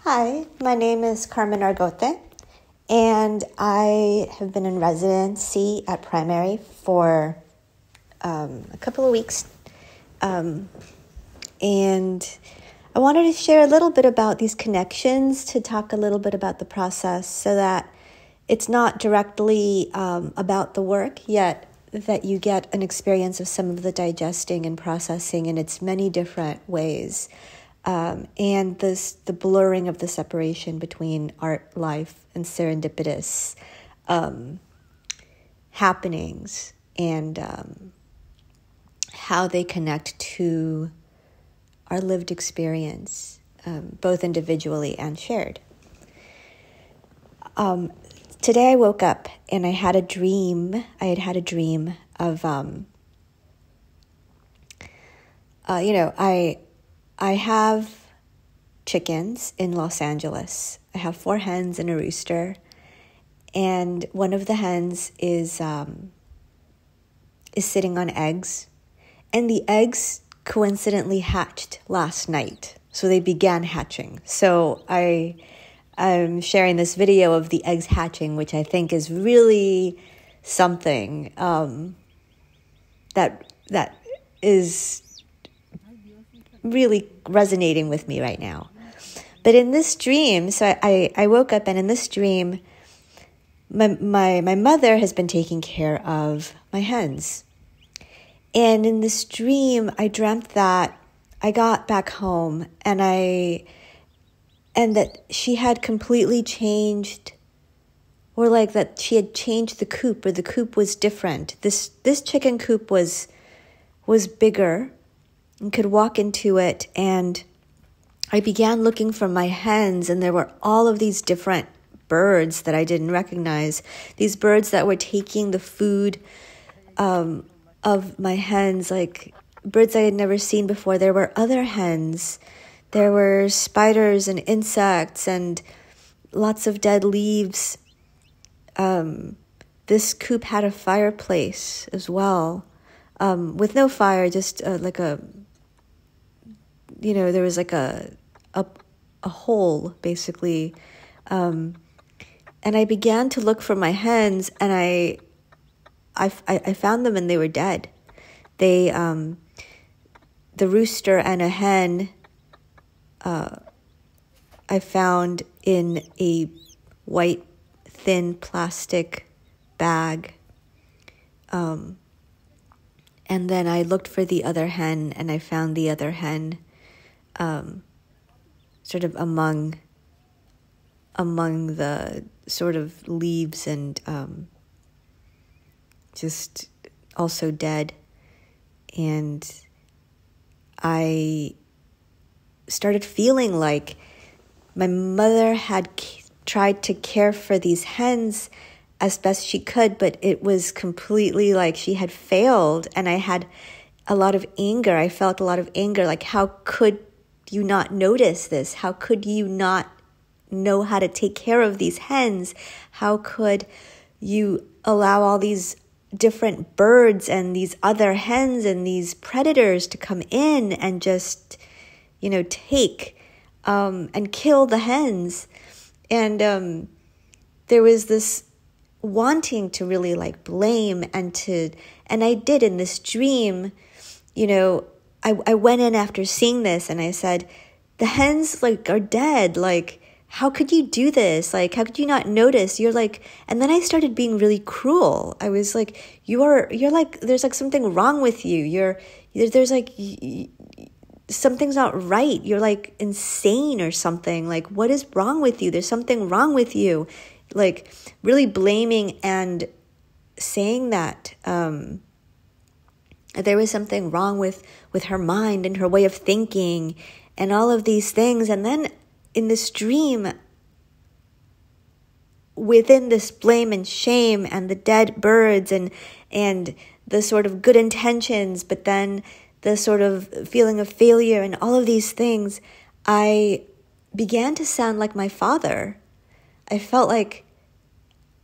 Hi, my name is Carmen Argote, and I have been in residency at Primary for a couple of weeks. And I wanted to share a little bit about these connections, to talk a little bit about the process so that it's not directly about the work, yet that you get an experience of some of the digesting and processing in its many different ways. And the blurring of the separation between art, life, and serendipitous happenings, and how they connect to our lived experience, both individually and shared. Today I woke up and I had a dream. I had a dream of, I have chickens in Los Angeles. I have 4 hens and a rooster, and one of the hens is sitting on eggs, and the eggs coincidentally hatched last night. So they began hatching. So I'm sharing this video of the eggs hatching, which I think is really something that is really resonating with me right now. But in this dream, so I woke up, and in this dream, my mother has been taking care of my hens. And in this dream, I dreamt that I got back home and that she had completely changed, or like that she had changed the coop, or the coop was different. This chicken coop was bigger and could walk into it, and I began looking for my hens, and there were all of these different birds that I didn't recognize, these birds that were taking the food of my hens, like birds I had never seen before. There were other hens, there were spiders and insects and lots of dead leaves. This coop had a fireplace as well, with no fire, just like a, there was like a hole, basically. And I began to look for my hens, and I found them, and they were dead. They, the rooster and a hen, I found in a white, thin plastic bag. And then I looked for the other hen, and I found the other hen sort of among the sort of leaves, and just also dead. And I started feeling like my mother had tried to care for these hens as best she could, but it was completely like she had failed. And I had a lot of anger. I felt a lot of anger. Like, how could you not notice this? How could you not know how to take care of these hens? How could you allow all these different birds and these other hens and these predators to come in and just, take and kill the hens? And there was this wanting to really like blame, and I did in this dream. I went in after seeing this, and I said, the hens are dead. Like, how could you do this? Like, how could you not notice? You're like, and then I started being really cruel. I was like, you're like, there's like something wrong with you. There's like, something's not right. You're like insane or something. Like, what is wrong with you? There's something wrong with you. Like, really blaming and saying that there was something wrong with her mind and her way of thinking and all of these things. And then in this dream, within this blame and shame and the dead birds and the sort of good intentions, but then the sort of feeling of failure and all of these things, I began to sound like my father. I felt like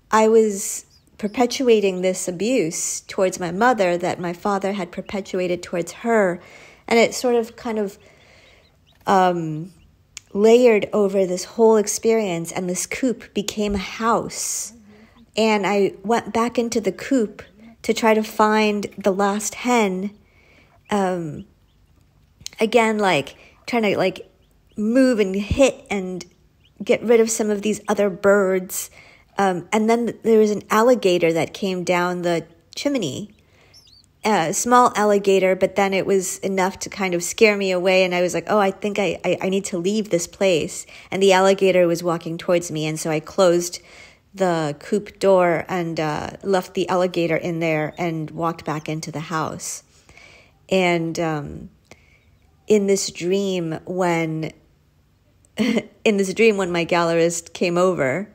I was perpetuating this abuse towards my mother that my father had perpetuated towards her. And it sort of kind of layered over this whole experience, and this coop became a house. And I went back into the coop to try to find the last hen. Again, like trying to like move and hit and get rid of some of these other birds. And then there was an alligator that came down the chimney. A small alligator, but then it was enough to kind of scare me away, and I was like, oh, I think I need to leave this place. And the alligator was walking towards me, and so I closed the coop door and left the alligator in there and walked back into the house. And in this dream, when my gallerist came over,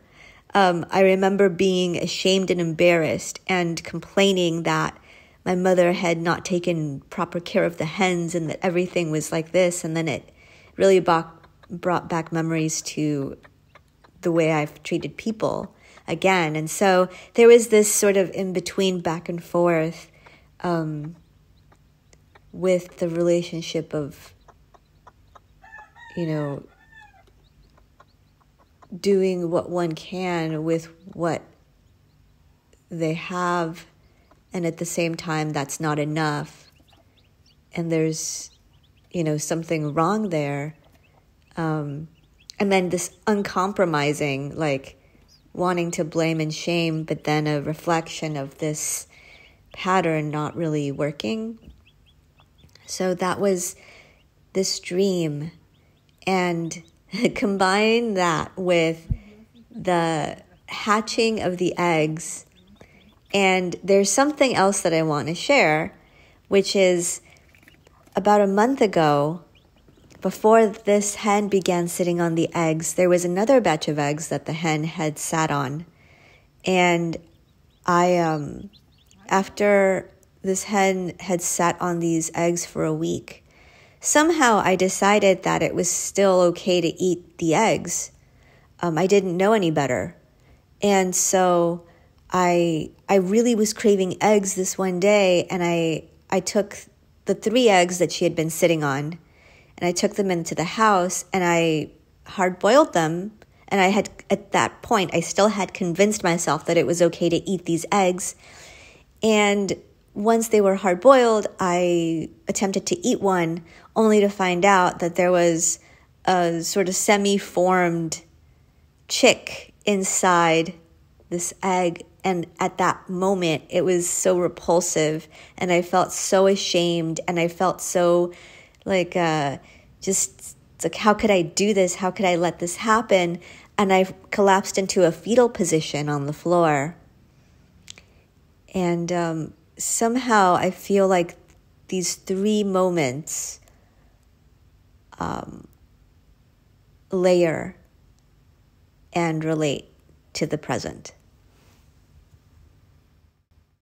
I remember being ashamed and embarrassed and complaining that my mother had not taken proper care of the hens and that everything was like this. And then it really brought back memories to the way I've treated people again. And so there was this sort of in-between back and forth with the relationship of, doing what one can with what they have, and at the same time, that's not enough. And there's, something wrong there. And then this uncompromising, like wanting to blame and shame, but then a reflection of this pattern not really working. So that was this dream. And combine that with the hatching of the eggs. And there's something else that I want to share, which is about a month ago, before this hen began sitting on the eggs, there was another batch of eggs that the hen had sat on. And after this hen had sat on these eggs for a week, somehow I decided that it was still okay to eat the eggs. I didn't know any better. And so I really was craving eggs this one day, and I took the 3 eggs that she had been sitting on, and I took them into the house, and I hard-boiled them. And I had, at that point, I still had convinced myself that it was okay to eat these eggs. And once they were hard-boiled, I attempted to eat one, only to find out that there was a sort of semi-formed chick inside this egg. And at that moment, it was so repulsive, and I felt so ashamed, and I felt so like, just like, how could I do this? How could I let this happen? And I collapsed into a fetal position on the floor. And somehow I feel like these 3 moments layer and relate to the present.